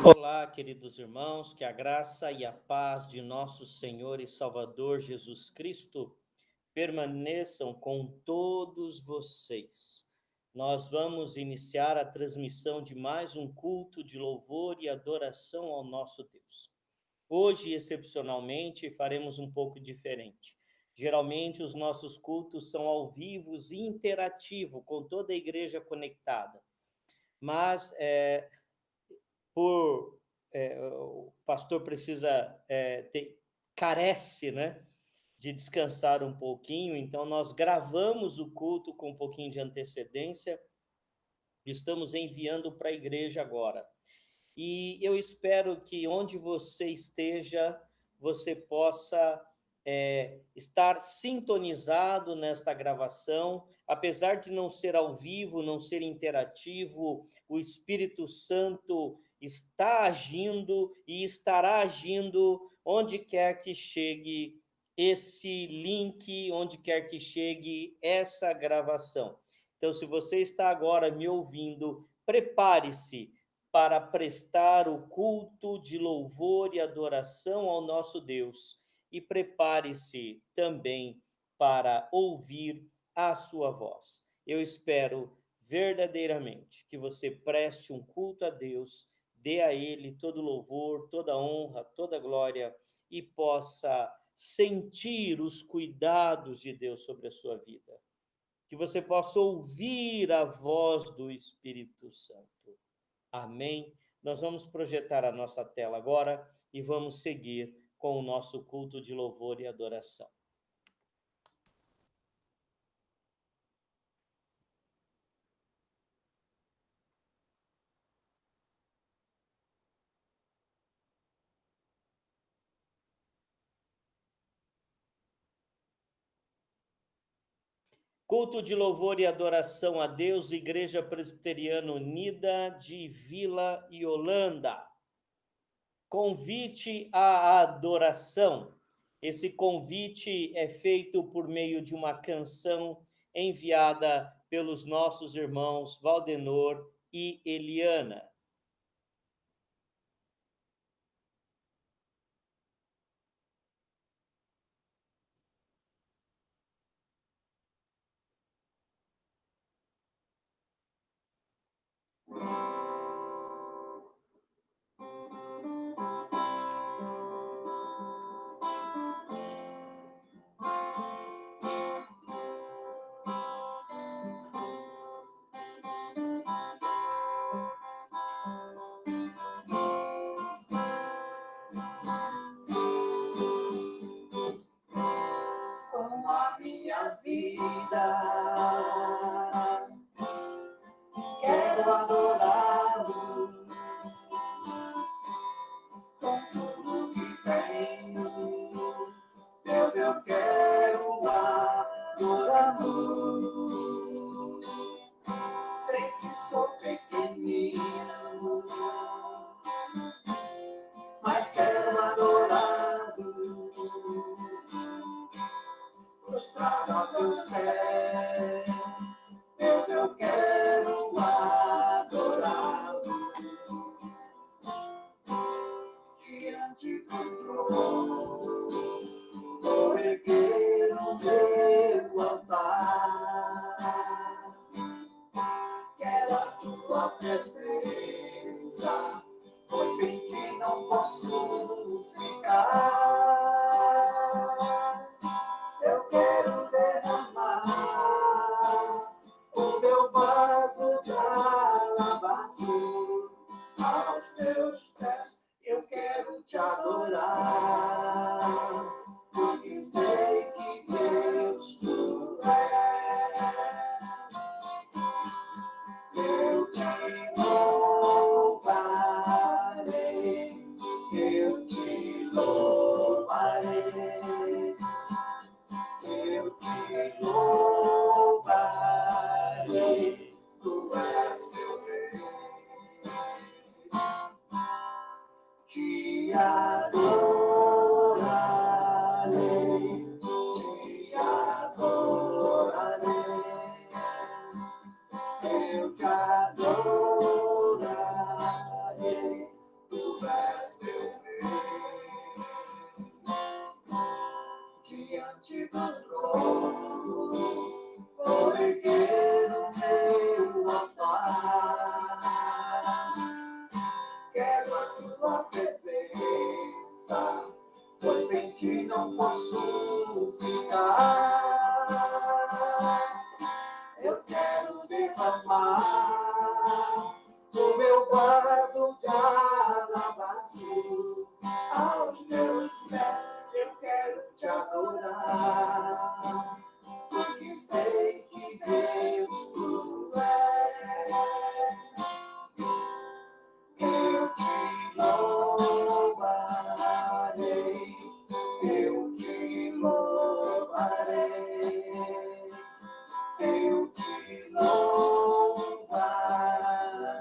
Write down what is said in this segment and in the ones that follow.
Olá, queridos irmãos, que a graça e a paz de nosso Senhor e Salvador Jesus Cristo permaneçam com todos vocês. Nós vamos iniciar a transmissão de mais um culto de louvor e adoração ao nosso Deus. Hoje, excepcionalmente, faremos um pouco diferente. Geralmente, os nossos cultos são ao vivo e interativo, com toda a igreja conectada. Mas, o pastor precisa carece, né, de descansar um pouquinho, então nós gravamos o culto com um pouquinho de antecedência, estamos enviando para a igreja agora. E eu espero que onde você esteja, você possa estar sintonizado nesta gravação. Apesar de não ser ao vivo, não ser interativo, o Espírito Santo está agindo e estará agindo onde quer que chegue esse link, onde quer que chegue essa gravação. Então, se você está agora me ouvindo, prepare-se para prestar o culto de louvor e adoração ao nosso Deus e prepare-se também para ouvir a sua voz. Eu espero verdadeiramente que você preste um culto a Deus, dê a Ele todo louvor, toda honra, toda glória e possa sentir os cuidados de Deus sobre a sua vida. Que você possa ouvir a voz do Espírito Santo. Amém? Nós vamos projetar a nossa tela agora e vamos seguir com o nosso culto de louvor e adoração. Culto de louvor e adoração a Deus, Igreja Presbiteriana Unida de Vila Yolanda. Convite à adoração. Esse convite é feito por meio de uma canção enviada pelos nossos irmãos Valdenor e Eliana. Quero adorá-lo com tudo que tenho. Deus, eu quero adorá-lo. Sei que sou pequenino, mas quero adorá-lo. Prostrado aos teus pés, Deus, eu quero adorá-lo. Diante do trono, vou erguer o meu altar. Quero a tua presença, pois sem ti não posso ficar. Eu quero derramar o meu vaso de alabastro aos teus pés. Eu quero te adorar, porque sei que Deus tu és. Eu te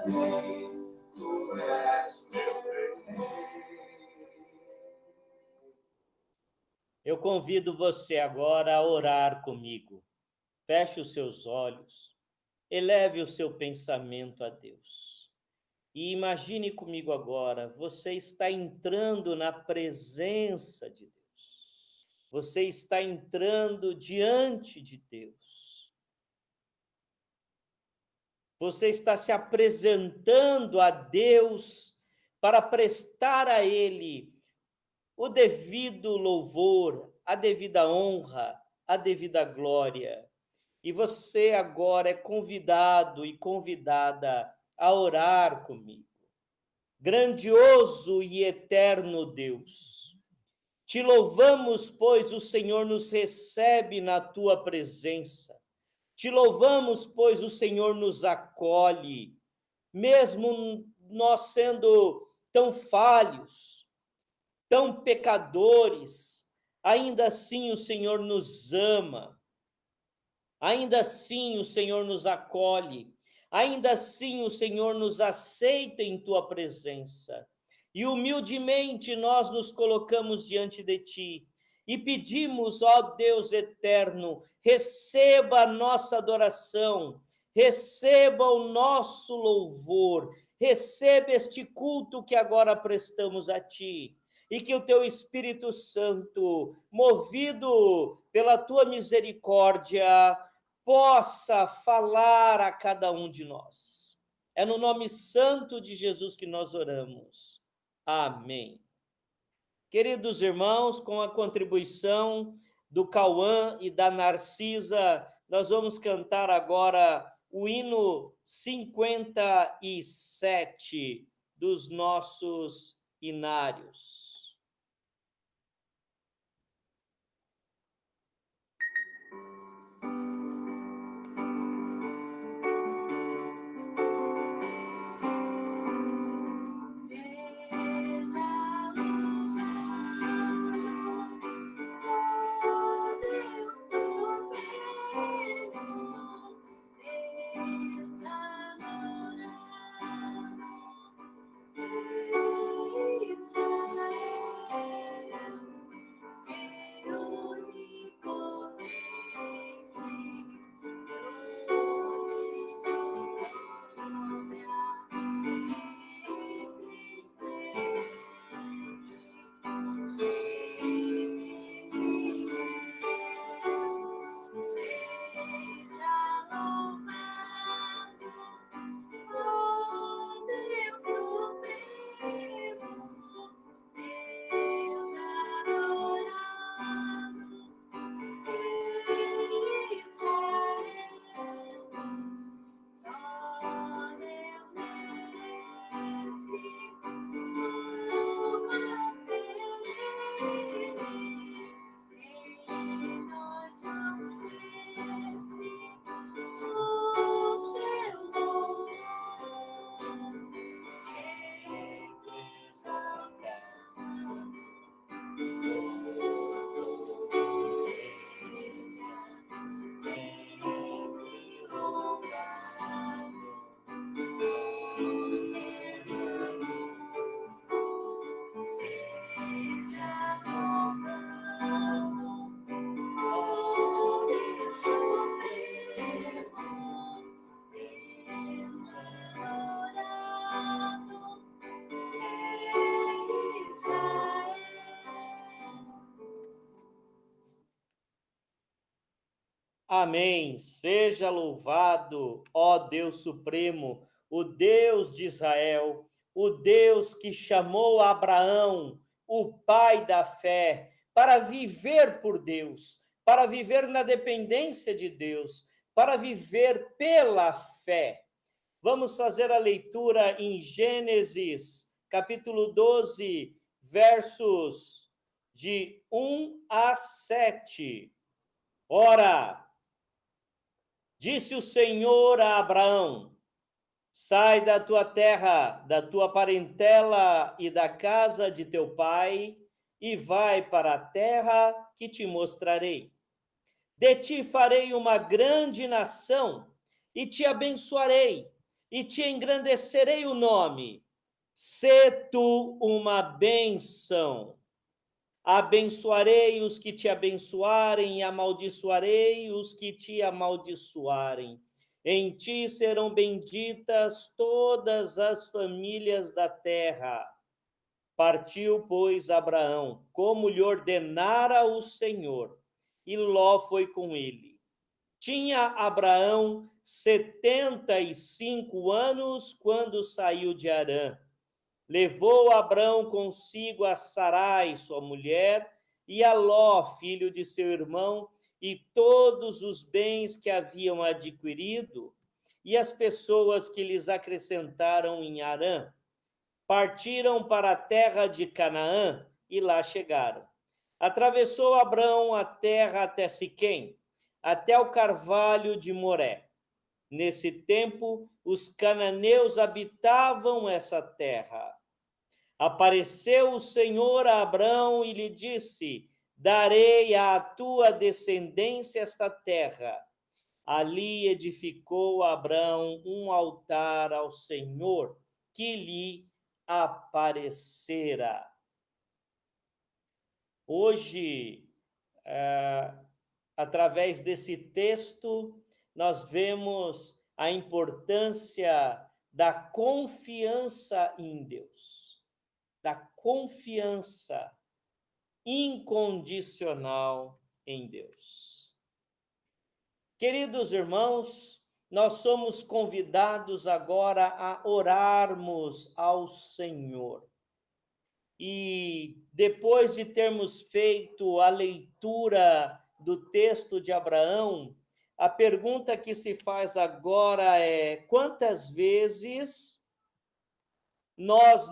rei, tu és meu rei. Eu convido você agora a orar comigo. Feche os seus olhos, eleve o seu pensamento a Deus. E imagine comigo agora, você está entrando na presença de Deus. Você está entrando diante de Deus. Você está se apresentando a Deus para prestar a Ele o devido louvor, a devida honra, a devida glória. E você agora é convidado e convidada a orar comigo. Grandioso e eterno Deus, te louvamos, pois o Senhor nos recebe na tua presença. Te louvamos, pois o Senhor nos acolhe, mesmo nós sendo tão falhos, tão pecadores, ainda assim o Senhor nos ama, ainda assim o Senhor nos acolhe, ainda assim o Senhor nos aceita em tua presença. E humildemente nós nos colocamos diante de ti e pedimos, ó Deus eterno, receba a nossa adoração, receba o nosso louvor, receba este culto que agora prestamos a ti. E que o teu Espírito Santo, movido pela tua misericórdia, possa falar a cada um de nós. É no nome santo de Jesus que nós oramos. Amém. Queridos irmãos, com a contribuição do Cauã e da Narcisa, nós vamos cantar agora o hino 57 dos nossos hinários. Amém. Seja louvado, ó Deus Supremo, o Deus de Israel, o Deus que chamou Abraão, o pai da fé, para viver por Deus, para viver na dependência de Deus, para viver pela fé. Vamos fazer a leitura em Gênesis, capítulo 12, versos de 1 a 7. Ora, disse o Senhor a Abraão: sai da tua terra, da tua parentela e da casa de teu pai, e vai para a terra que te mostrarei. De ti farei uma grande nação, e te abençoarei. e te engrandecerei o nome. Sê tu uma bênção. Abençoarei os que te abençoarem e amaldiçoarei os que te amaldiçoarem. Em ti serão benditas todas as famílias da terra. Partiu, pois, Abraão, como lhe ordenara o Senhor, e Ló foi com ele. Tinha Abraão 75 anos quando saiu de Harã. Levou Abrão consigo a Sarai, sua mulher, e a Ló, filho de seu irmão, e todos os bens que haviam adquirido, e as pessoas que lhes acrescentaram em Harã. Partiram para a terra de Canaã e lá chegaram. Atravessou Abrão a terra até Siquém, até o carvalho de Moré. Nesse tempo, os cananeus habitavam essa terra. Apareceu o Senhor a Abrão e lhe disse: darei à tua descendência esta terra. Ali edificou Abrão um altar ao Senhor que lhe aparecera. Hoje, através desse texto, nós vemos a importância da confiança em Deus. Da confiança incondicional em Deus. Queridos irmãos, nós somos convidados agora a orarmos ao Senhor. E depois de termos feito a leitura do texto de Abraão, a pergunta que se faz agora é: quantas vezes nós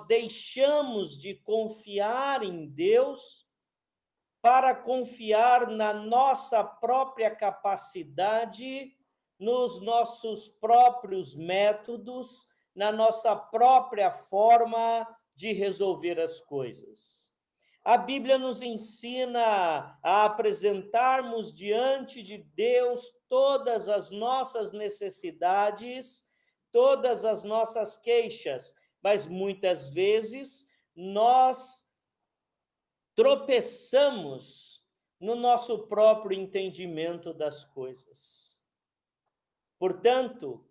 deixamos de confiar em Deus para confiar na nossa própria capacidade, nos nossos próprios métodos, na nossa própria forma de resolver as coisas. A Bíblia nos ensina a apresentarmos diante de Deus todas as nossas necessidades, todas as nossas queixas, mas muitas vezes nós tropeçamos no nosso próprio entendimento das coisas. Portanto,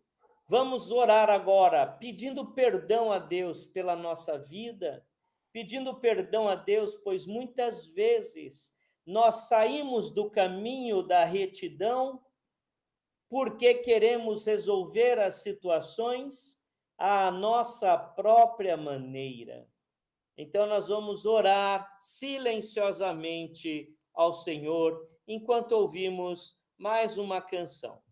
vamos orar agora, pedindo perdão a Deus pela nossa vida, pedindo perdão a Deus, pois muitas vezes nós saímos do caminho da retidão porque queremos resolver as situações à nossa própria maneira. Então, nós vamos orar silenciosamente ao Senhor enquanto ouvimos mais uma canção.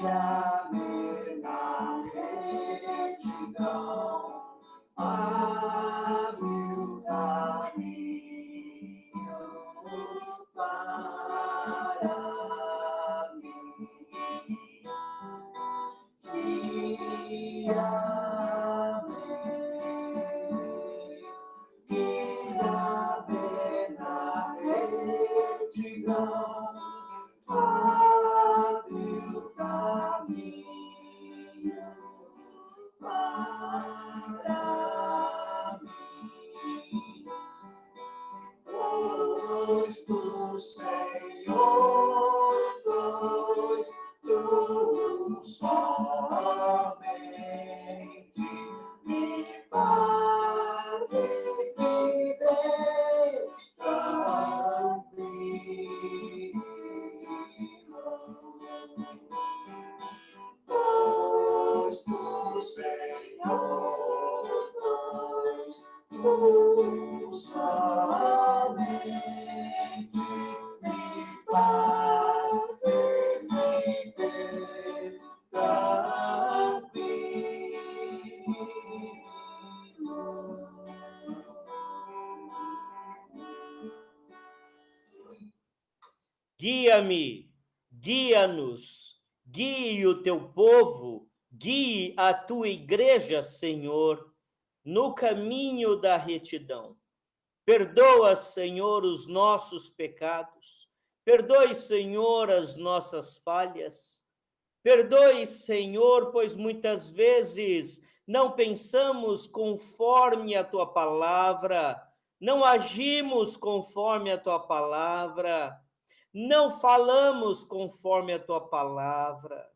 Guia-me na retidão, abre o caminho para mim. Guia-me na retidão, abre o caminho para mim. Pois tu, Senhor, pois tu somente me fazes viver tranquilo. Pois tu, Senhor, pois tu somente me fazes viver tranquilo. Guia-me, guia-nos, guie o teu povo Guie a tua igreja, Senhor, no caminho da retidão. Perdoa, Senhor, os nossos pecados. Perdoe, Senhor, as nossas falhas. Perdoe, Senhor, pois muitas vezes não pensamos conforme a tua palavra, não agimos conforme a tua palavra, não falamos conforme a tua palavra.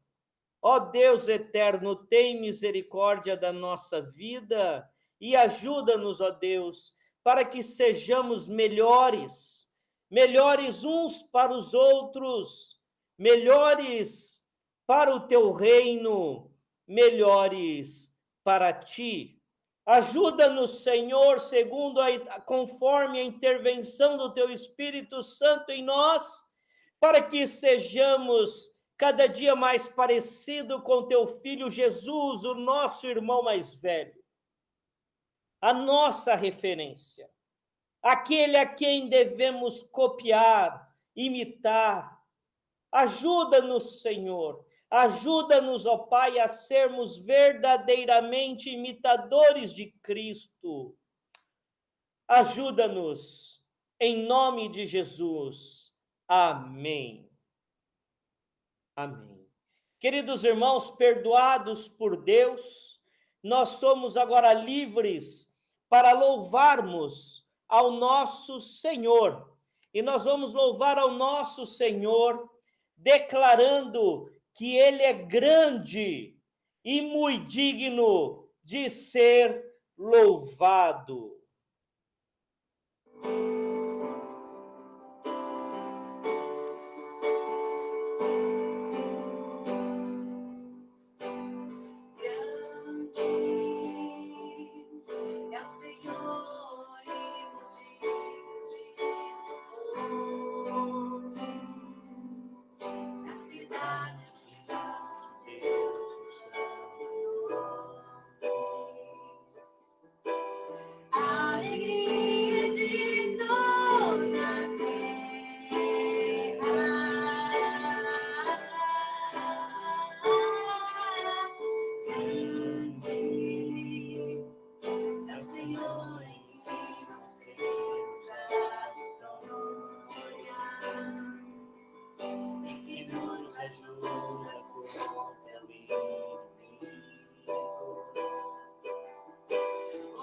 Ó Deus eterno, tem misericórdia da nossa vida e ajuda-nos, ó Deus, para que sejamos melhores, melhores uns para os outros, melhores para o teu reino, melhores para ti. Ajuda-nos, Senhor, conforme a intervenção do teu Espírito Santo em nós, para que sejamos cada dia mais parecido com teu Filho Jesus, o nosso irmão mais velho, a nossa referência, aquele a quem devemos copiar, imitar. Ajuda-nos, Senhor, ajuda-nos, ó Pai, a sermos verdadeiramente imitadores de Cristo. Ajuda-nos, em nome de Jesus. Amém. Amém. Queridos irmãos, perdoados por Deus, nós somos agora livres para louvarmos ao nosso Senhor. E nós vamos louvar ao nosso Senhor, declarando que Ele é grande e muito digno de ser louvado.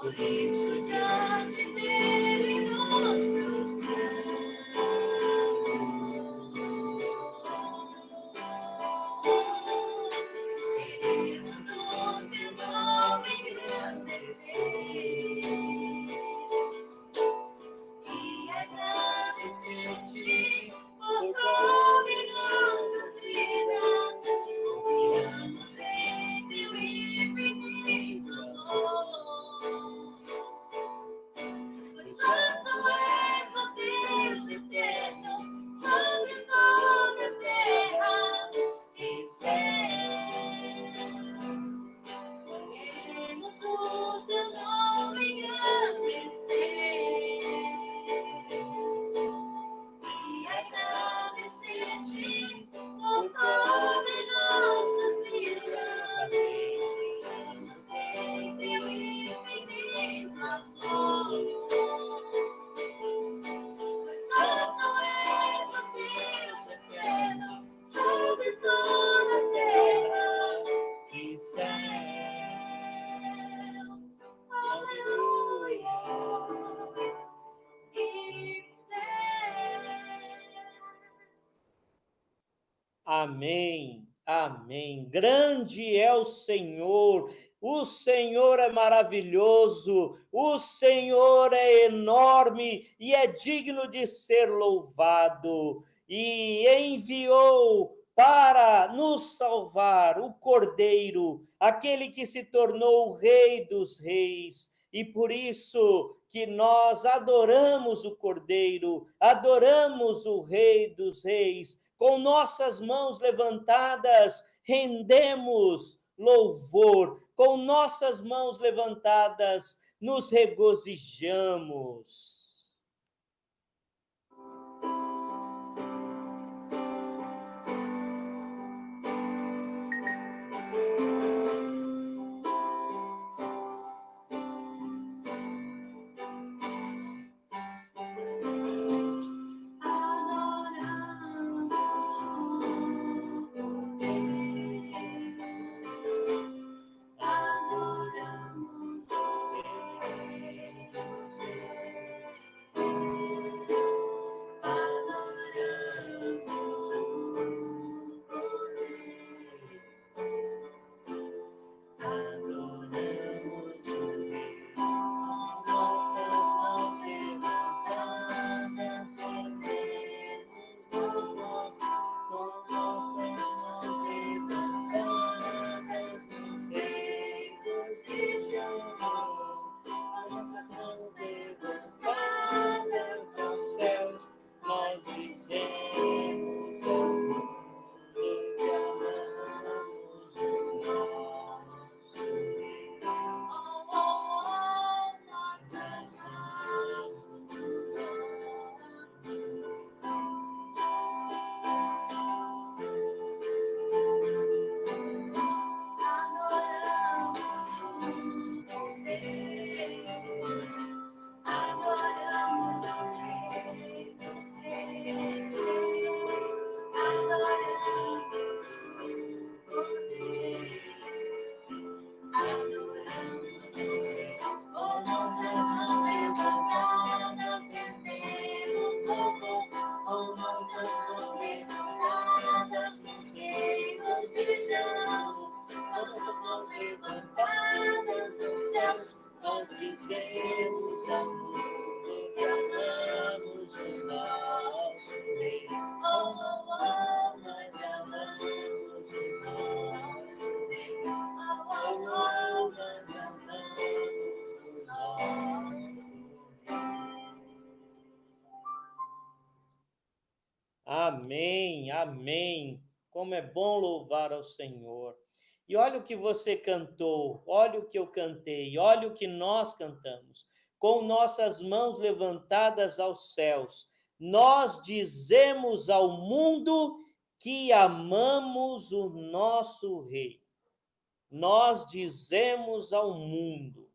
Por isso diante dele nos prostramos. Queremos o teu nome engrandecer e agradecer-te por como em nossas vidas confiamos em teu infinito amor. Santo és, ó Deus eterno, sobre toda a terra e céu. Queremos o teu nome engrandecer e agradecer-te por como em nossas vidas confiamos em teu infinito amor. Santo és, ó Deus eterno, sobre toda a terra e céu. Aleluia e céu. Amém, amém. Grande é o Senhor é maravilhoso, o Senhor é enorme e é digno de ser louvado. E enviou para nos salvar o Cordeiro, aquele que se tornou o Rei dos Reis. E por isso que nós adoramos o Cordeiro, adoramos o Rei dos Reis. Com nossas mãos levantadas, rendemos louvor. Com nossas mãos levantadas, nos regozijamos. Amém, amém. Como é bom louvar ao Senhor. E olha o que você cantou, olha o que eu cantei, olha o que nós cantamos. Com nossas mãos levantadas aos céus, nós dizemos ao mundo que amamos o nosso Rei. Nós dizemos ao mundo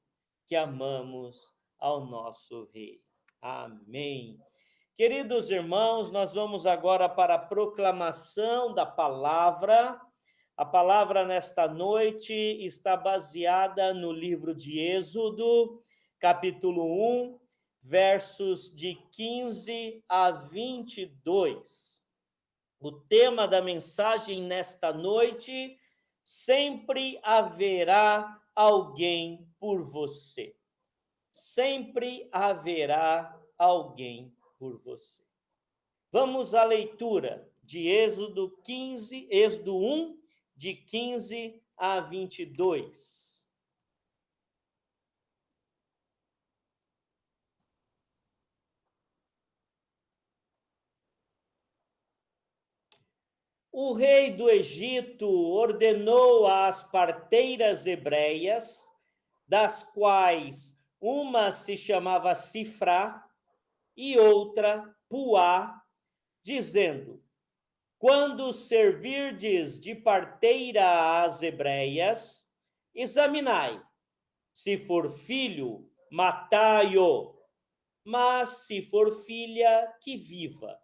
que amamos ao nosso Rei. Amém. Queridos irmãos, nós vamos agora para a proclamação da palavra. A palavra nesta noite está baseada no livro de Êxodo, capítulo 1, versos de 15 a 22. O tema da mensagem nesta noite: sempre haverá alguém por você. Sempre haverá alguém por você. Vamos à leitura de Êxodo 1, de 15 a 22. O rei do Egito ordenou às parteiras hebreias, das quais uma se chamava Sifrá e outra Puá, dizendo: quando servirdes de parteira às hebreias, examinai. Se for filho, matai-o, mas se for filha, que viva.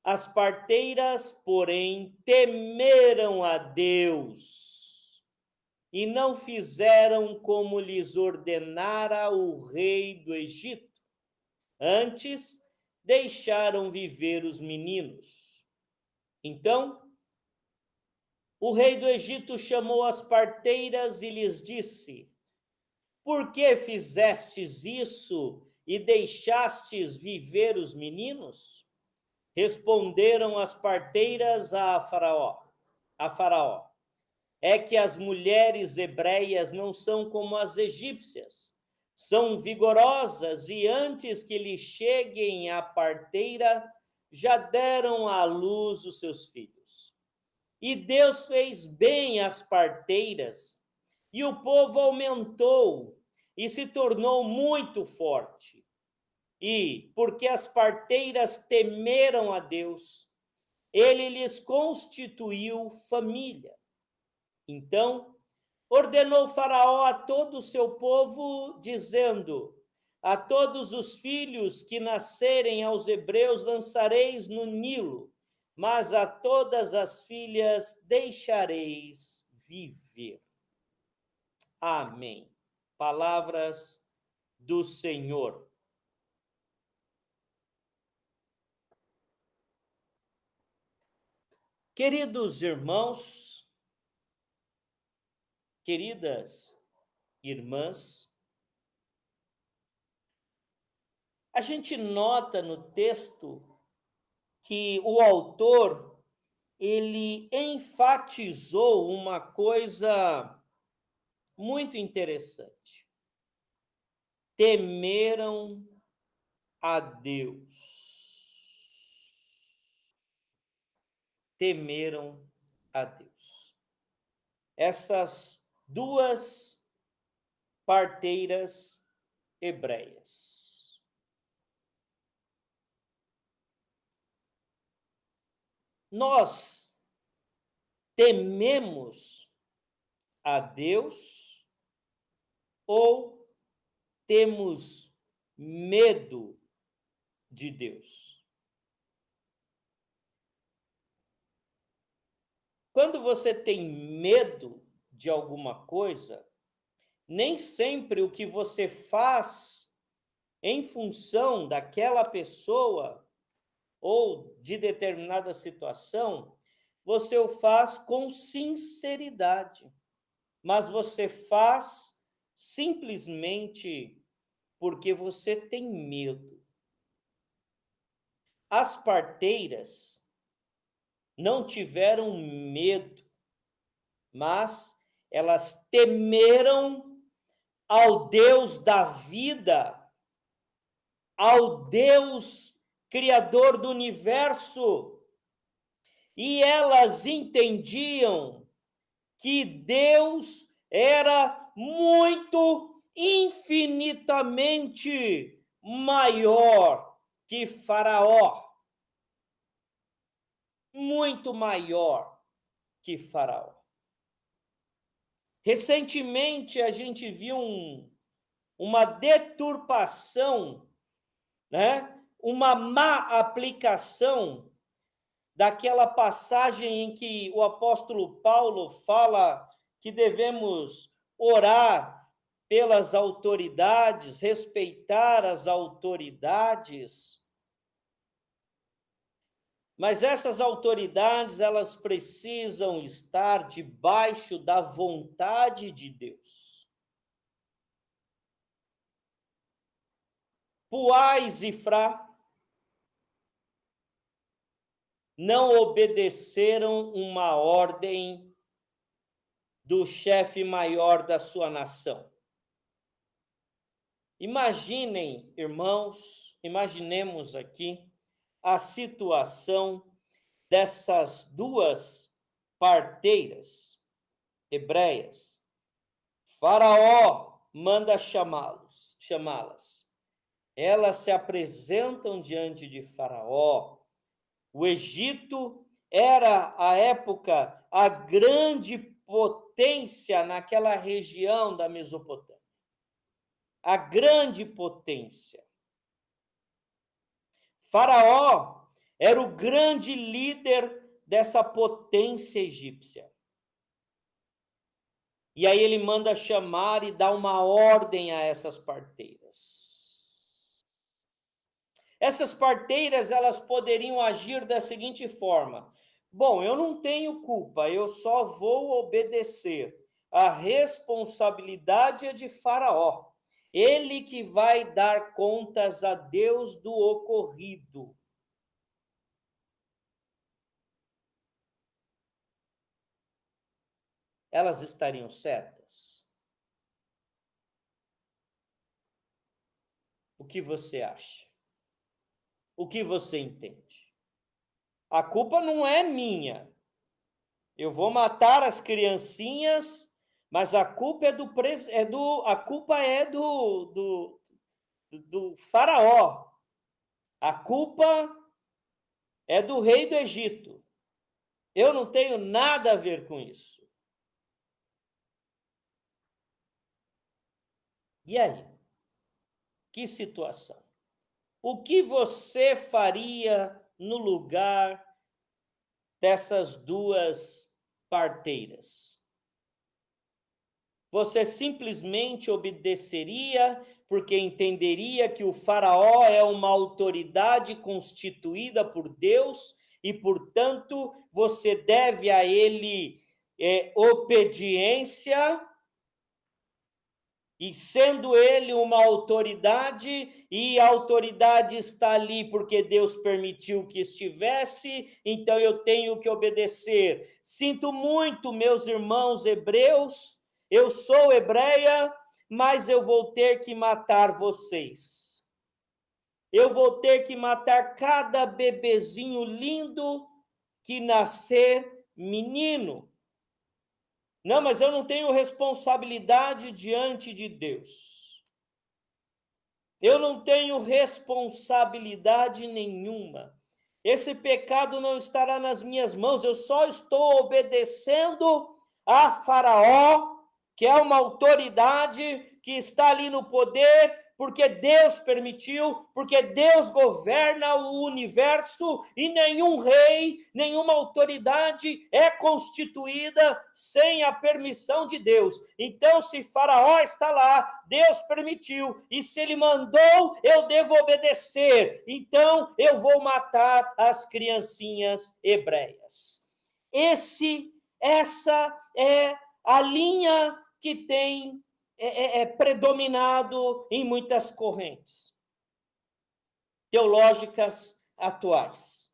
As parteiras, porém, temeram a Deus e não fizeram como lhes ordenara o rei do Egito. Antes, deixaram viver os meninos. Então, o rei do Egito chamou as parteiras e lhes disse: por que fizestes isso e deixastes viver os meninos? Responderam as parteiras a Faraó: é que as mulheres hebreias não são como as egípcias, são vigorosas e antes que lhe cheguem a parteira, já deram à luz os seus filhos. E Deus fez bem às parteiras, e o povo aumentou e se tornou muito forte. E, porque as parteiras temeram a Deus, ele lhes constituiu família. Então, ordenou Faraó a todo o seu povo, dizendo: a todos os filhos que nascerem aos hebreus lançareis no Nilo, mas a todas as filhas deixareis viver. Amém. Palavras do Senhor. Queridos irmãos, queridas irmãs, a gente nota no texto que o autor, ele enfatizou uma coisa muito interessante. Temeram a Deus. Temeram a Deus. Essas duas parteiras hebreias. Nós tememos a Deus ou temos medo de Deus? Quando você tem medo de alguma coisa, nem sempre o que você faz em função daquela pessoa ou de determinada situação, você o faz com sinceridade, mas você faz simplesmente porque você tem medo. As parteiras não tiveram medo, mas elas temeram ao Deus da vida, ao Deus Criador do universo, e elas entendiam que Deus era muito, infinitamente maior que Faraó. Muito maior que Faraó. Recentemente, a gente viu uma deturpação, né? Uma má aplicação daquela passagem em que o apóstolo Paulo fala que devemos orar pelas autoridades, respeitar as autoridades. Mas essas autoridades, elas precisam estar debaixo da vontade de Deus. Puais e Frá não obedeceram uma ordem do chefe maior da sua nação. Imaginem, irmãos, imaginemos aqui a situação dessas duas parteiras hebreias. Faraó manda chamá-las. Elas se apresentam diante de Faraó. O Egito era, à época, a grande potência naquela região da Mesopotâmia. A grande potência. Faraó era o grande líder dessa potência egípcia. E aí ele manda chamar e dá uma ordem a essas parteiras. Essas parteiras, elas poderiam agir da seguinte forma: bom, eu não tenho culpa, eu só vou obedecer. A responsabilidade é de Faraó. Ele que vai dar contas a Deus do ocorrido. Elas estariam certas? O que você acha? O que você entende? A culpa não é minha. Eu vou matar as criancinhas, mas a culpa é do Faraó. A culpa é do rei do Egito. Eu não tenho nada a ver com isso. E aí? Que situação? O que você faria no lugar dessas duas parteiras? Você simplesmente obedeceria porque entenderia que o Faraó é uma autoridade constituída por Deus e, portanto, você deve a ele obediência? E sendo ele uma autoridade, e a autoridade está ali porque Deus permitiu que estivesse, então eu tenho que obedecer. Sinto muito, meus irmãos hebreus, eu sou hebreia, mas eu vou ter que matar vocês. Eu vou ter que matar cada bebezinho lindo que nascer menino. Não, mas eu não tenho responsabilidade diante de Deus. Eu não tenho responsabilidade nenhuma. Esse pecado não estará nas minhas mãos. Eu só estou obedecendo a Faraó, que é uma autoridade que está ali no poder, porque Deus permitiu, porque Deus governa o universo e nenhum rei, nenhuma autoridade é constituída sem a permissão de Deus. Então, se Faraó está lá, Deus permitiu, e se ele mandou, eu devo obedecer. Então, eu vou matar as criancinhas hebreias. Essa é a linha que tem predominado em muitas correntes teológicas atuais.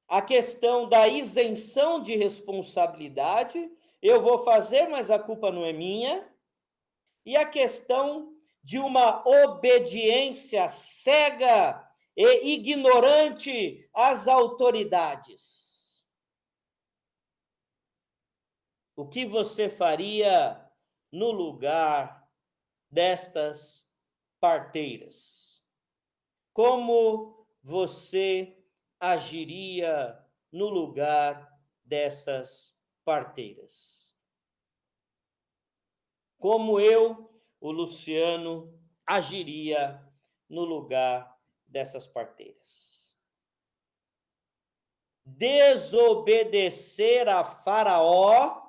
A questão da isenção de responsabilidade, eu vou fazer, mas a culpa não é minha. E a questão de uma obediência cega e ignorante às autoridades. O que você faria no lugar destas parteiras? Como você agiria no lugar dessas parteiras? Como eu, o Luciano, agiria no lugar dessas parteiras? Desobedecer a Faraó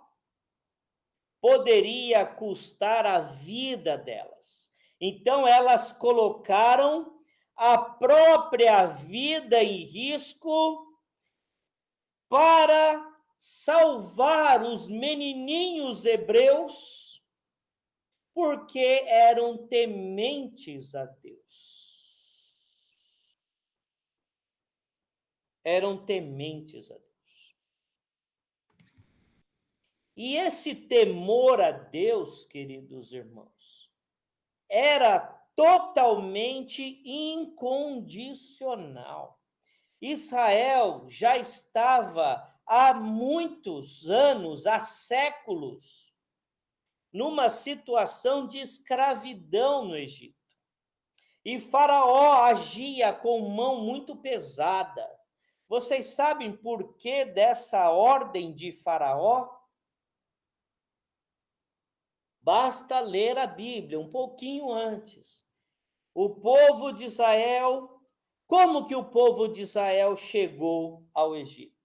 poderia custar a vida delas. Então, elas colocaram a própria vida em risco para salvar os menininhos hebreus, porque eram tementes a Deus. Eram tementes a Deus. E esse temor a Deus, queridos irmãos, era totalmente incondicional. Israel já estava há muitos anos, há séculos, numa situação de escravidão no Egito. E Faraó agia com mão muito pesada. Vocês sabem por que dessa ordem de Faraó? Basta ler a Bíblia um pouquinho antes. O povo de Israel, como que o povo de Israel chegou ao Egito?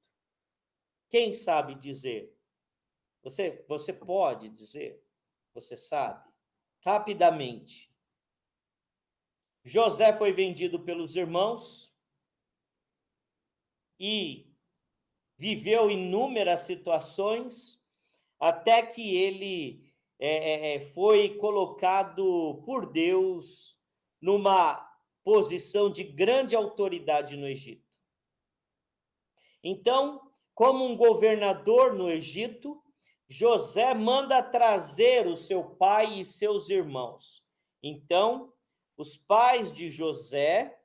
Quem sabe dizer? Você pode dizer? Você sabe? Rapidamente. José foi vendido pelos irmãos e viveu inúmeras situações até que ele foi colocado por Deus numa posição de grande autoridade no Egito. Então, como um governador no Egito, José manda trazer o seu pai e seus irmãos. Então, os pais de José,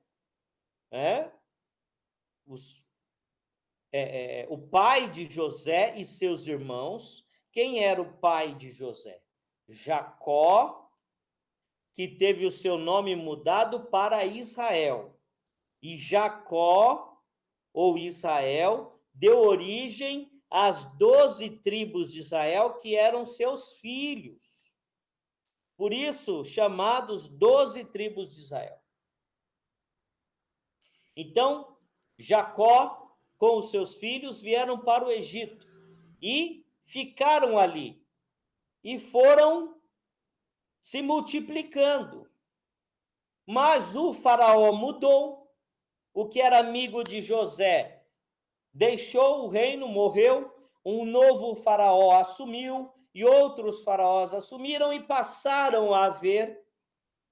o pai de José e seus irmãos. Quem era o pai de José? Jacó, que teve o seu nome mudado para Israel. E Jacó, ou Israel, deu origem às 12 tribos de Israel, que eram seus filhos. Por isso, chamados 12 tribos de Israel. Então, Jacó, com os seus filhos, vieram para o Egito e ficaram ali. E foram se multiplicando. Mas o faraó mudou. O que era amigo de José deixou o reino, morreu. Um novo faraó assumiu e outros faraós assumiram e passaram a ver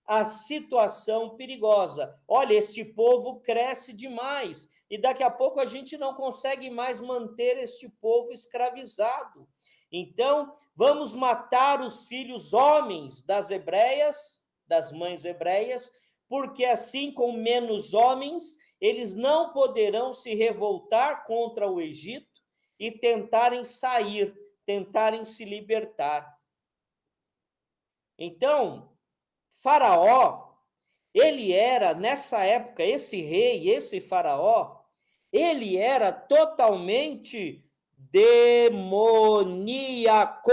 a situação perigosa. Olha, este povo cresce demais e daqui a pouco a gente não consegue mais manter este povo escravizado. Então, vamos matar os filhos homens das hebreias, das mães hebreias, porque assim, com menos homens, eles não poderão se revoltar contra o Egito e tentarem sair, tentarem se libertar. Então, Faraó, ele era, nessa época, esse rei, esse faraó, ele era totalmente demoníaco.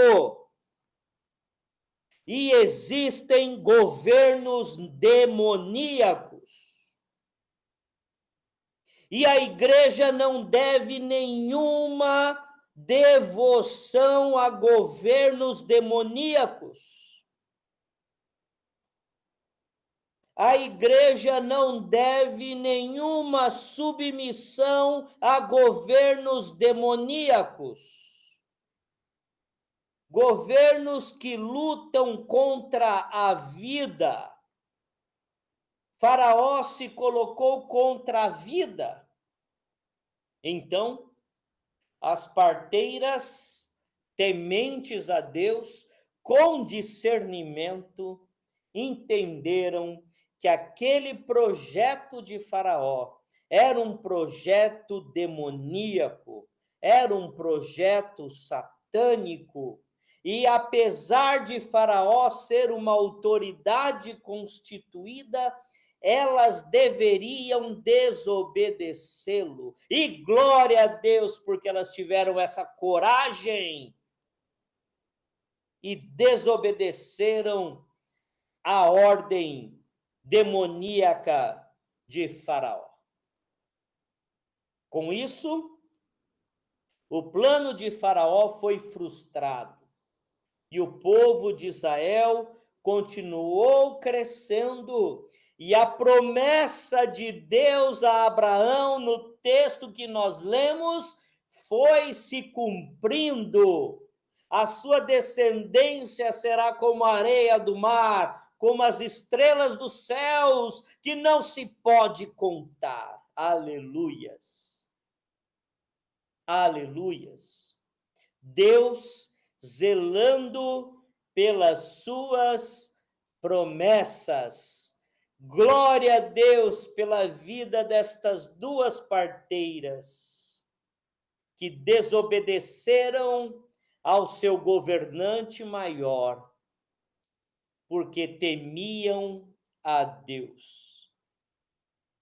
E existem governos demoníacos. E a igreja não deve nenhuma devoção a governos demoníacos. A igreja não deve nenhuma submissão a governos demoníacos. Governos que lutam contra a vida. Faraó se colocou contra a vida. Então, as parteiras, tementes a Deus, com discernimento, entenderam que aquele projeto de Faraó era um projeto demoníaco, era um projeto satânico. E apesar de Faraó ser uma autoridade constituída, elas deveriam desobedecê-lo. E glória a Deus, porque elas tiveram essa coragem e desobedeceram a ordem demoníaca de Faraó. Com isso, o plano de Faraó foi frustrado e o povo de Israel continuou crescendo. E a promessa de Deus a Abraão, no texto que nós lemos, foi se cumprindo. A sua descendência será como a areia do mar, como as estrelas dos céus, que não se pode contar. Aleluias. Aleluias. Deus zelando pelas suas promessas. Glória a Deus pela vida destas duas parteiras que desobedeceram ao seu governante maior, porque temiam a Deus.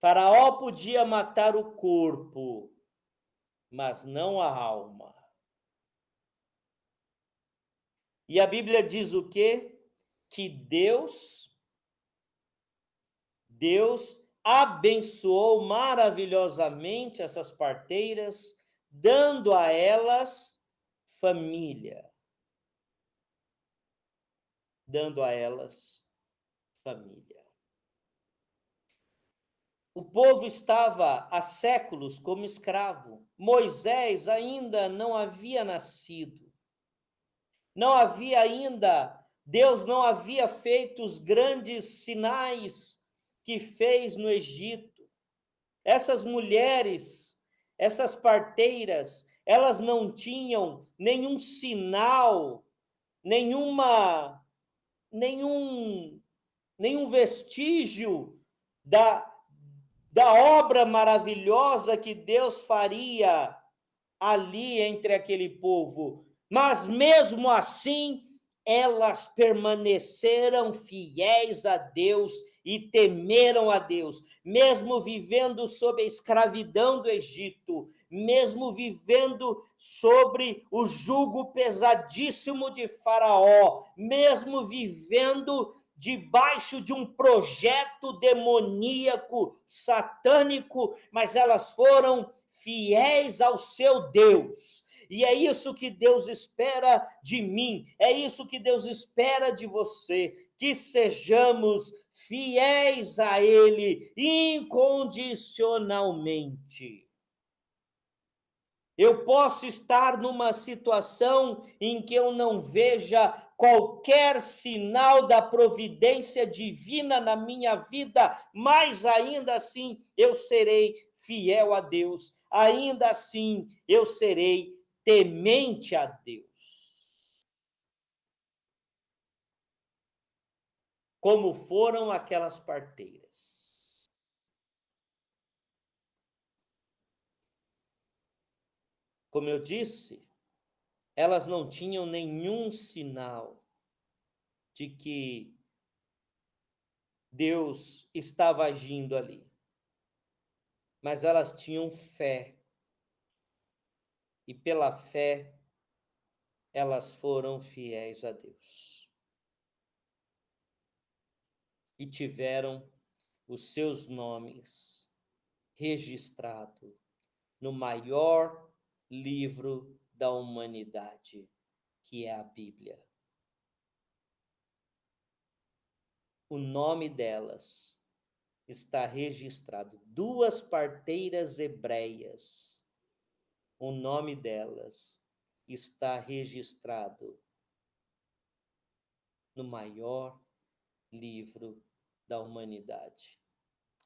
Faraó podia matar o corpo, mas não a alma. E a Bíblia diz o quê? Que Deus abençoou maravilhosamente essas parteiras, dando a elas família. Dando a elas família. O povo estava há séculos como escravo. Moisés ainda não havia nascido. Não havia ainda, Deus não havia feito os grandes sinais que fez no Egito. Essas mulheres, essas parteiras, elas não tinham nenhum sinal, nenhum vestígio da obra maravilhosa que Deus faria ali entre aquele povo. Mas mesmo assim, elas permaneceram fiéis a Deus e temeram a Deus, mesmo vivendo sob a escravidão do Egito, mesmo vivendo sobre o jugo pesadíssimo de Faraó, mesmo vivendo debaixo de um projeto demoníaco, satânico, mas elas foram fiéis ao seu Deus. E é isso que Deus espera de mim, é isso que Deus espera de você, que sejamos fiéis a Ele incondicionalmente. Eu posso estar numa situação em que eu não veja qualquer sinal da providência divina na minha vida, mas ainda assim eu serei fiel a Deus, ainda assim eu serei temente a Deus. Como foram aquelas parteiras. Como eu disse, elas não tinham nenhum sinal de que Deus estava agindo ali. Mas elas tinham fé. E pela fé, elas foram fiéis a Deus. E tiveram os seus nomes registrados no maior livro da humanidade, que é a Bíblia. O nome delas está registrado. Duas parteiras hebreias, o nome delas está registrado no maior livro da humanidade,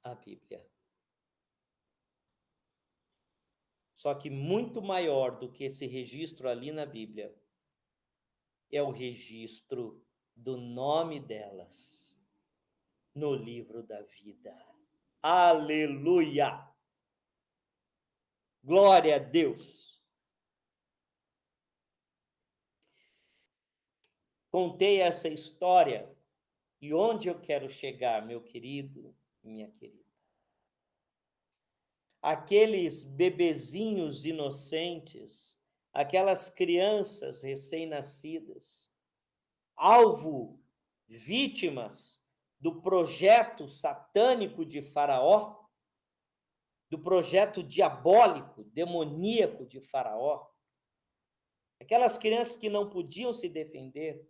a Bíblia. Só que muito maior do que esse registro ali na Bíblia é o registro do nome delas. no livro da vida. Aleluia! Glória a Deus! Contei essa história e onde eu quero chegar, meu querido, minha querida. Aqueles bebezinhos inocentes, aquelas crianças recém-nascidas, alvo, vítimas do projeto satânico de Faraó, do projeto diabólico, demoníaco de Faraó, aquelas crianças que não podiam se defender,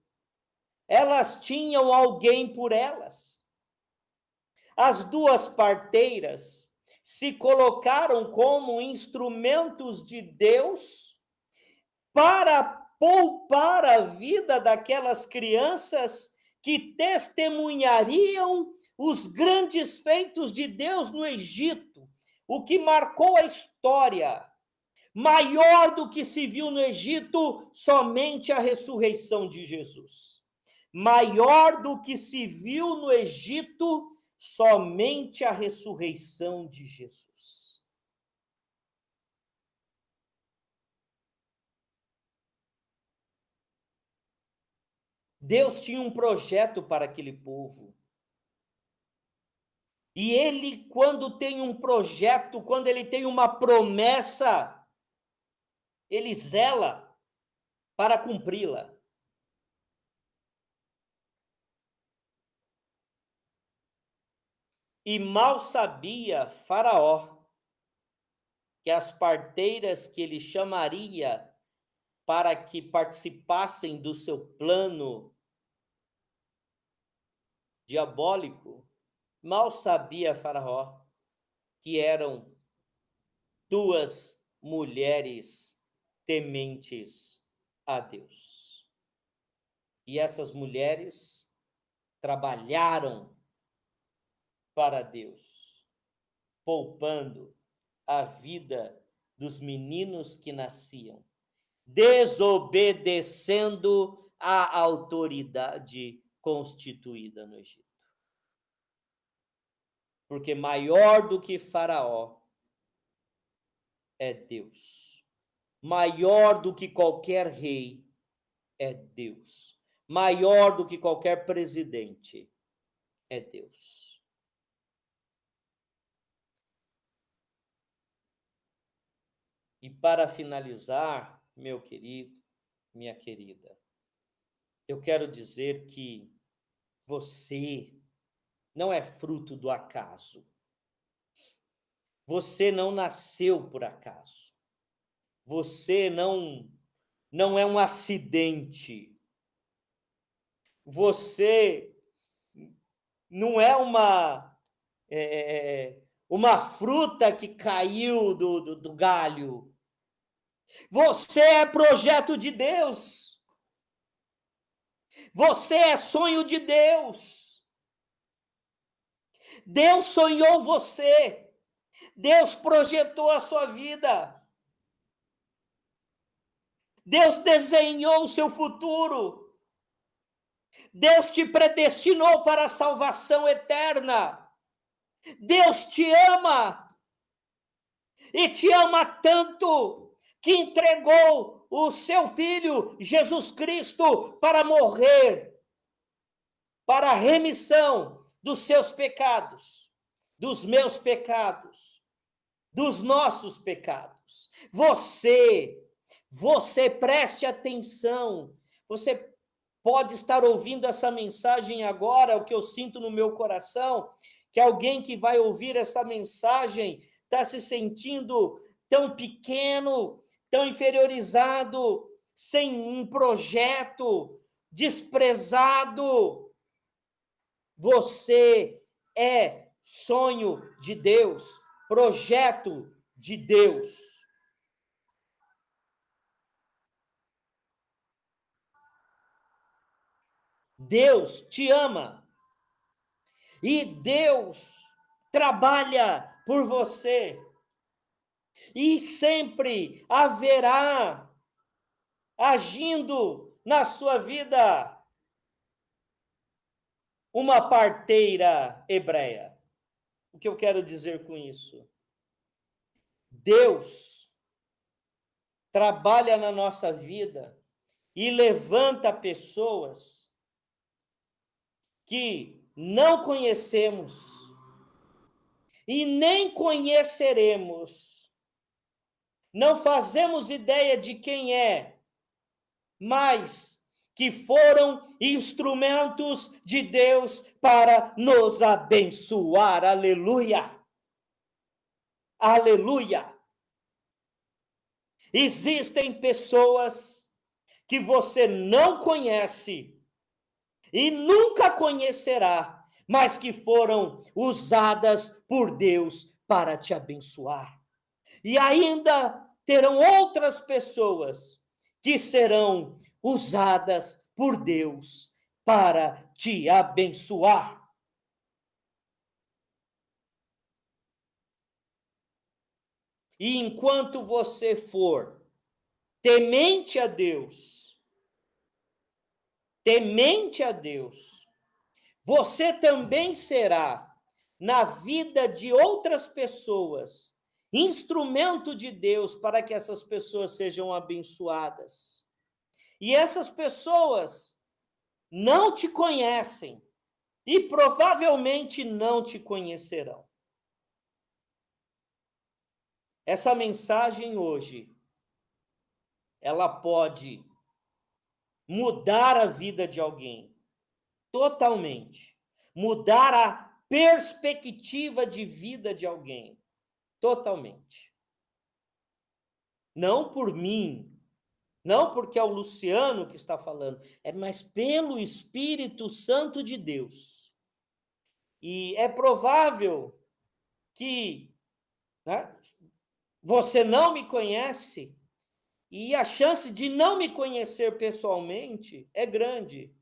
elas tinham alguém por elas. As duas parteiras se colocaram como instrumentos de Deus para poupar a vida daquelas crianças que testemunhariam os grandes feitos de Deus no Egito, o que marcou a história. Maior do que se viu no Egito, somente a ressurreição de Jesus. Maior do que se viu no Egito, somente a ressurreição de Jesus. Deus tinha um projeto para aquele povo. E ele, quando tem um projeto, quando ele tem uma promessa, ele zela para cumpri-la. E mal sabia Faraó que as parteiras que ele chamaria para que participassem do seu plano diabólico, mal sabia Faraó que eram duas mulheres tementes a Deus. E essas mulheres trabalharam para Deus, poupando a vida dos meninos que nasciam, desobedecendo à autoridade constituída no Egito. Porque maior do que Faraó é Deus. Maior do que qualquer rei é Deus. Maior do que qualquer presidente é Deus. E para finalizar, meu querido, minha querida, eu quero dizer que você não é fruto do acaso. Você não nasceu por acaso. Você não é um acidente. Você não é uma fruta que caiu do galho. Você é projeto de Deus. Você é sonho de Deus. Deus sonhou você. Deus projetou a sua vida. Deus desenhou o seu futuro. Deus te predestinou para a salvação eterna. Deus te ama. E te ama tanto que entregou o seu Filho, Jesus Cristo, para morrer, para a remissão dos seus pecados, dos meus pecados, dos nossos pecados. Você preste atenção. Você pode estar ouvindo essa mensagem agora, o que eu sinto no meu coração, que alguém que vai ouvir essa mensagem está se sentindo tão pequeno, tão inferiorizado, sem um projeto, desprezado. Você é sonho de Deus, projeto de Deus. Deus te ama. E Deus trabalha por você. E sempre haverá agindo na sua vida uma parteira hebreia. O que eu quero dizer com isso? Deus trabalha na nossa vida e levanta pessoas que não conhecemos e nem conheceremos. Não fazemos ideia de quem é, mas que foram instrumentos de Deus para nos abençoar. Aleluia! Aleluia! Existem pessoas que você não conhece e nunca conhecerá, mas que foram usadas por Deus para te abençoar. E ainda terão outras pessoas que serão usadas por Deus para te abençoar. E enquanto você for temente a Deus, você também será, na vida de outras pessoas, instrumento de Deus para que essas pessoas sejam abençoadas. E essas pessoas não te conhecem e provavelmente não te conhecerão. Essa mensagem hoje, ela pode mudar a vida de alguém totalmente, mudar a perspectiva de vida de alguém totalmente. Não por mim, não porque é o Luciano que está falando, mas pelo Espírito Santo de Deus. E é provável que, né, você não me conhece e a chance de não me conhecer pessoalmente é grande.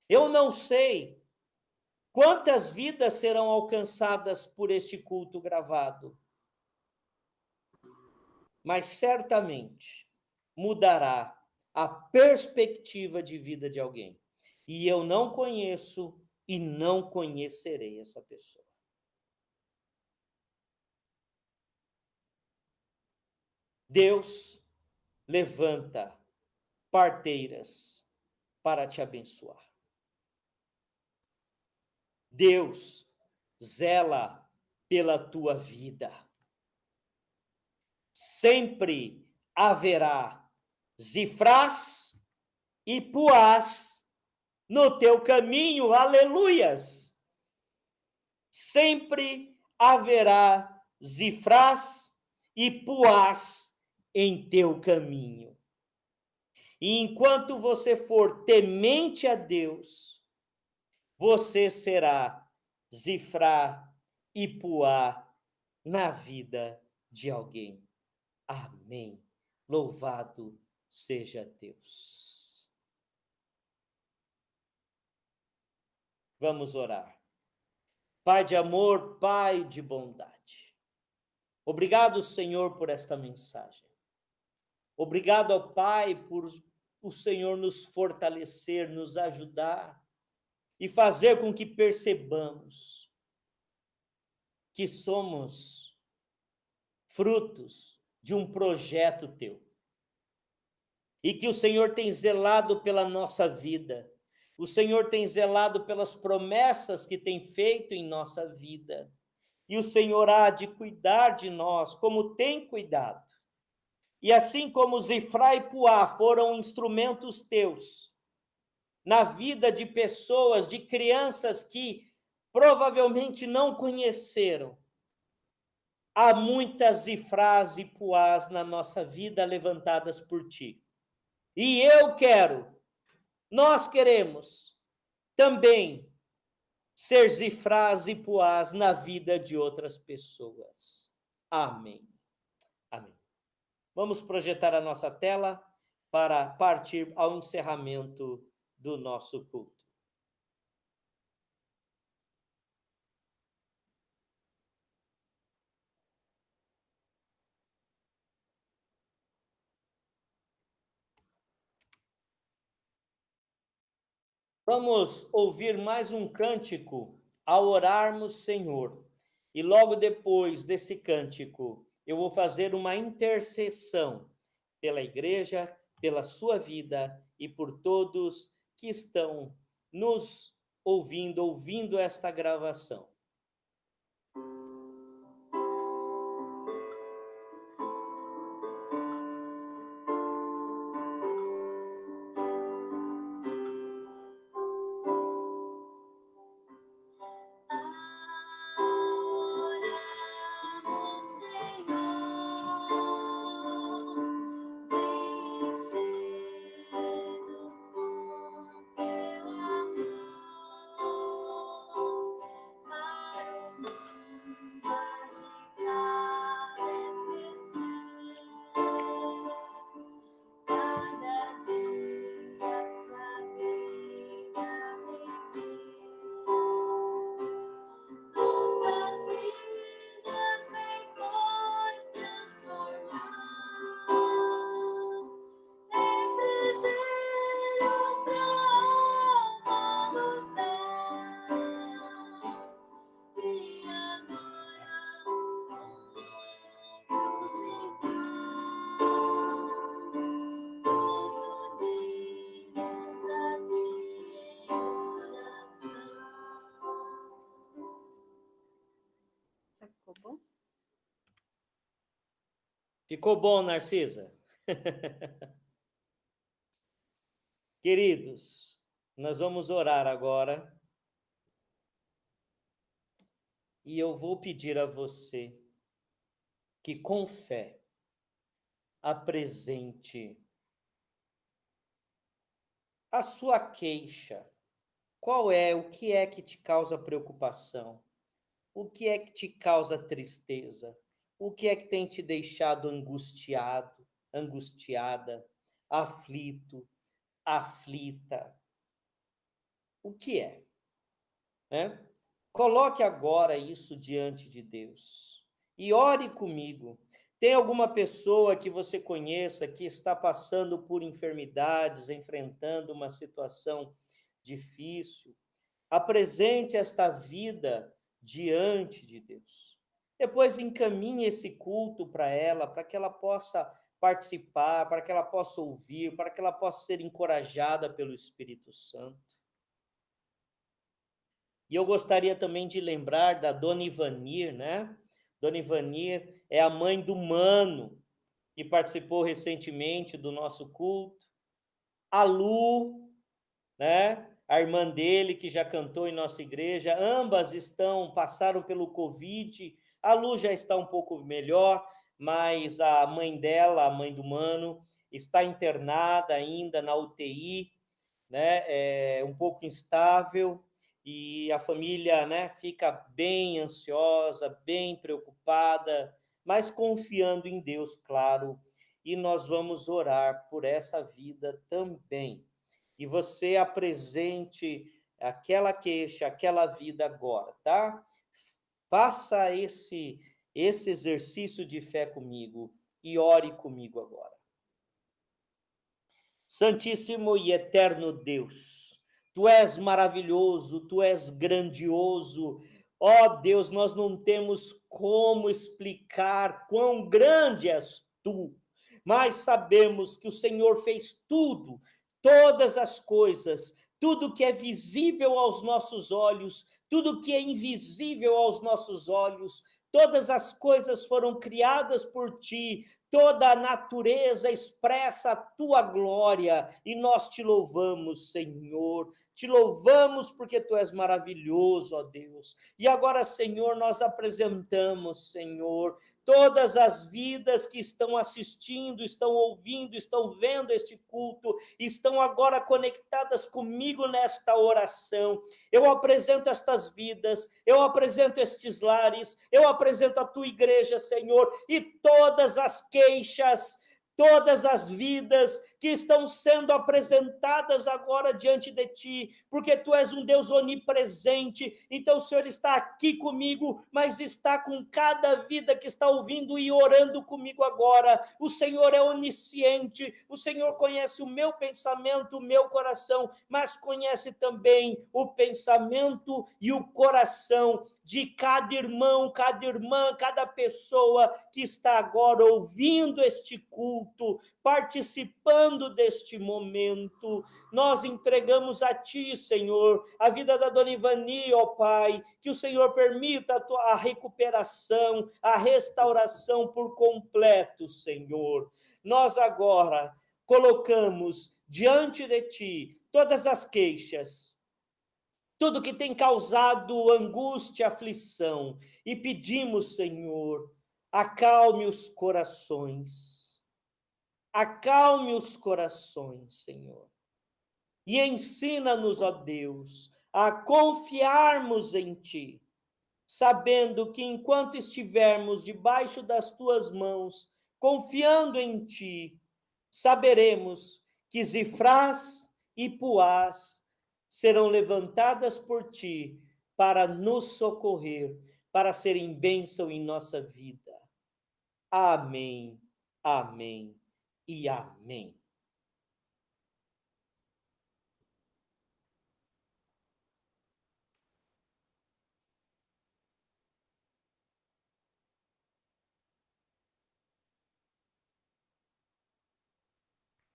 Eu não sei quantas vidas serão alcançadas por este culto gravado, mas certamente mudará a perspectiva de vida de alguém. E eu não conheço e não conhecerei essa pessoa. Deus levanta parteiras para te abençoar. Deus zela pela tua vida. Sempre haverá Zifrás e Puás no teu caminho, aleluias. Sempre haverá Zifrás e Puás em teu caminho. E enquanto você for temente a Deus, você será Zifrá e Puá na vida de alguém. Amém. Louvado seja Deus. Vamos orar. Pai de amor, Pai de bondade. Obrigado, Senhor, por esta mensagem. Obrigado ao Pai por o Senhor nos fortalecer, nos ajudar e fazer com que percebamos que somos frutos de um projeto teu. E que o Senhor tem zelado pela nossa vida. O Senhor tem zelado pelas promessas que tem feito em nossa vida. E o Senhor há de cuidar de nós como tem cuidado. E assim como Zifrá e Puá foram instrumentos teus na vida de pessoas, de crianças que provavelmente não conheceram, há muitas Zifrás e Puás na nossa vida levantadas por ti. E eu quero, nós queremos também ser Zifrás e Puás na vida de outras pessoas. Amém. Amém. Vamos projetar a nossa tela para partir ao encerramento do nosso culto. Vamos ouvir mais um cântico ao orarmos, Senhor. E logo depois desse cântico, eu vou fazer uma intercessão pela igreja, pela sua vida e por todos que estão nos ouvindo esta gravação. Ficou bom, Narcisa? Queridos, nós vamos orar agora. E eu vou pedir a você que, com fé, apresente a sua queixa. Qual é, o que é que te causa preocupação? O que é que te causa tristeza? O que é que tem te deixado angustiado, angustiada, aflito, aflita? O que é? Né? Coloque agora isso diante de Deus e ore comigo. Tem alguma pessoa que você conheça que está passando por enfermidades, enfrentando uma situação difícil? Apresente esta vida diante de Deus. Depois encaminhe esse culto para ela, para que ela possa participar, para que ela possa ouvir, para que ela possa ser encorajada pelo Espírito Santo. E eu gostaria também de lembrar da Dona Ivanir, né? Dona Ivanir é a mãe do Mano, que participou recentemente do nosso culto. A Lu, né? A irmã dele, que já cantou em nossa igreja. Ambas passaram pelo Covid. A Lu já está um pouco melhor, mas a mãe dela, a mãe do Mano, está internada ainda na UTI, né? Um pouco instável. E a família, né, fica bem ansiosa, bem preocupada, mas confiando em Deus, claro, e nós vamos orar por essa vida também. E você apresente aquela queixa, aquela vida agora, tá? Faça esse exercício de fé comigo e ore comigo agora. Santíssimo e eterno Deus, Tu és maravilhoso, Tu és grandioso. Ó Deus, nós não temos como explicar quão grande és Tu, mas sabemos que o Senhor fez tudo, todas as coisas, tudo que é visível aos nossos olhos, tudo que é invisível aos nossos olhos, todas as coisas foram criadas por Ti, toda a natureza expressa a tua glória e nós te louvamos, Senhor. Te louvamos porque tu és maravilhoso, ó Deus. E agora, Senhor, nós apresentamos, Senhor, todas as vidas que estão assistindo, estão ouvindo, estão vendo este culto, estão agora conectadas comigo nesta oração. Eu apresento estas vidas, eu apresento estes lares, eu apresento a tua igreja, Senhor, e todas as queixas, todas as vidas que estão sendo apresentadas agora diante de ti, porque tu és um Deus onipresente. Então o Senhor está aqui comigo, mas está com cada vida que está ouvindo e orando comigo agora. O Senhor é onisciente, o Senhor conhece o meu pensamento, o meu coração, mas conhece também o pensamento e o coração de cada irmão, cada irmã, cada pessoa que está agora ouvindo este culto, participando deste momento. Nós entregamos a Ti, Senhor, a vida da Dona Ivani, ó Pai, que o Senhor permita a recuperação, a restauração por completo, Senhor. Nós agora colocamos diante de Ti todas as queixas, tudo que tem causado angústia, aflição, e pedimos, Senhor, acalme os corações, Senhor, e ensina-nos, ó Deus, a confiarmos em Ti, sabendo que enquanto estivermos debaixo das Tuas mãos, confiando em Ti, saberemos que Zifrás e Puás serão levantadas por Ti para nos socorrer, para serem bênção em nossa vida. Amém, amém e amém.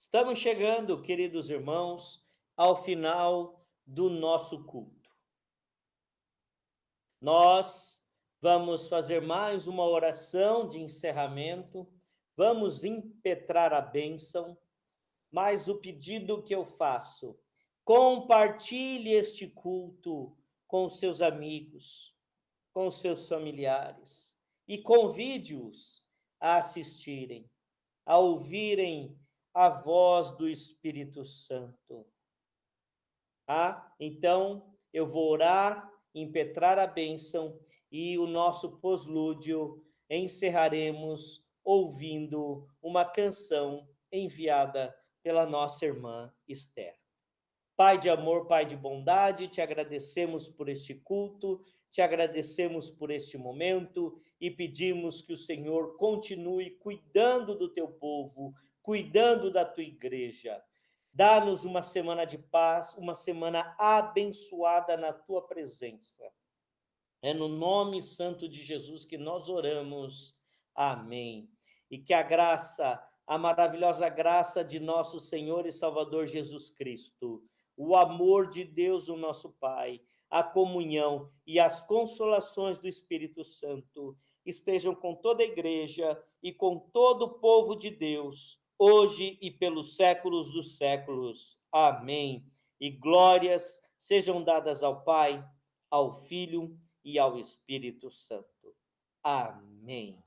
Estamos chegando, queridos irmãos, ao final do nosso culto. Nós vamos fazer mais uma oração de encerramento, vamos impetrar a bênção, mas o pedido que eu faço, compartilhe este culto com seus amigos, com seus familiares, e convide-os a assistirem, a ouvirem a voz do Espírito Santo. Então, eu vou orar, impetrar a bênção, e o nosso poslúdio encerraremos ouvindo uma canção enviada pela nossa irmã Esther. Pai de amor, Pai de bondade, te agradecemos por este culto, te agradecemos por este momento e pedimos que o Senhor continue cuidando do teu povo, cuidando da tua igreja. Dá-nos uma semana de paz, uma semana abençoada na tua presença. É no nome santo de Jesus que nós oramos. Amém. E que a graça, a maravilhosa graça de nosso Senhor e Salvador Jesus Cristo, o amor de Deus, o nosso Pai, a comunhão e as consolações do Espírito Santo estejam com toda a igreja e com todo o povo de Deus, hoje e pelos séculos dos séculos. Amém. E glórias sejam dadas ao Pai, ao Filho e ao Espírito Santo. Amém.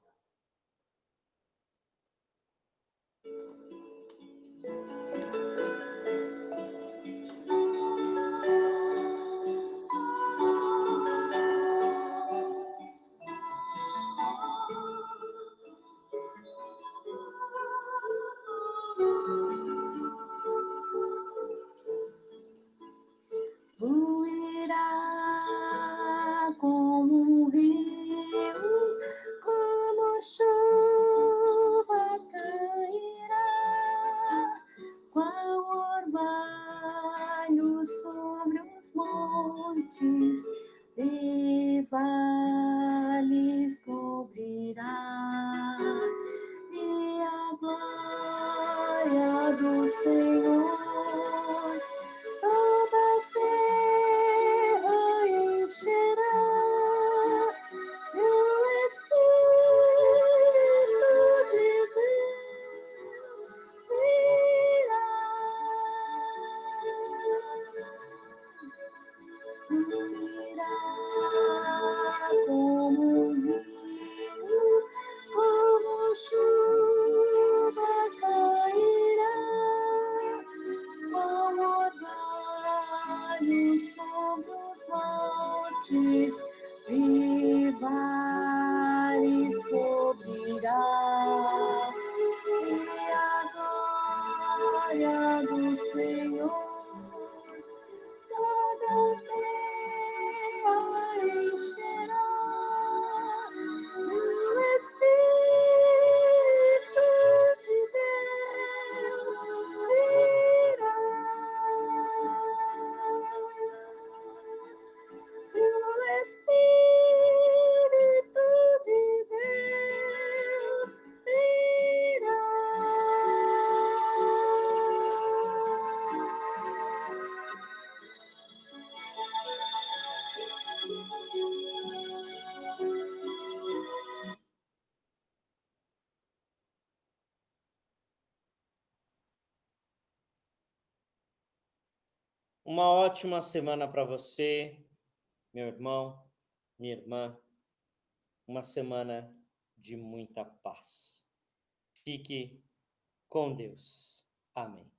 Fluirá como um rio, como chuva cairá, qual orvalho sobre os montes e vales cobrirá, e a glória do Senhor toda a terra encherá, e o Espírito de Deus virá. Fluirá como um rio, como chuva cairá, qual orvalho sobre os montes e vales cobrirá, e a glória do Senhor. Toda terra encherá do Espírito de Deus virá. Do Espírito de Deus virá. Uma ótima semana para você, meu irmão, minha irmã. Uma semana de muita paz. Fique com Deus. Amém.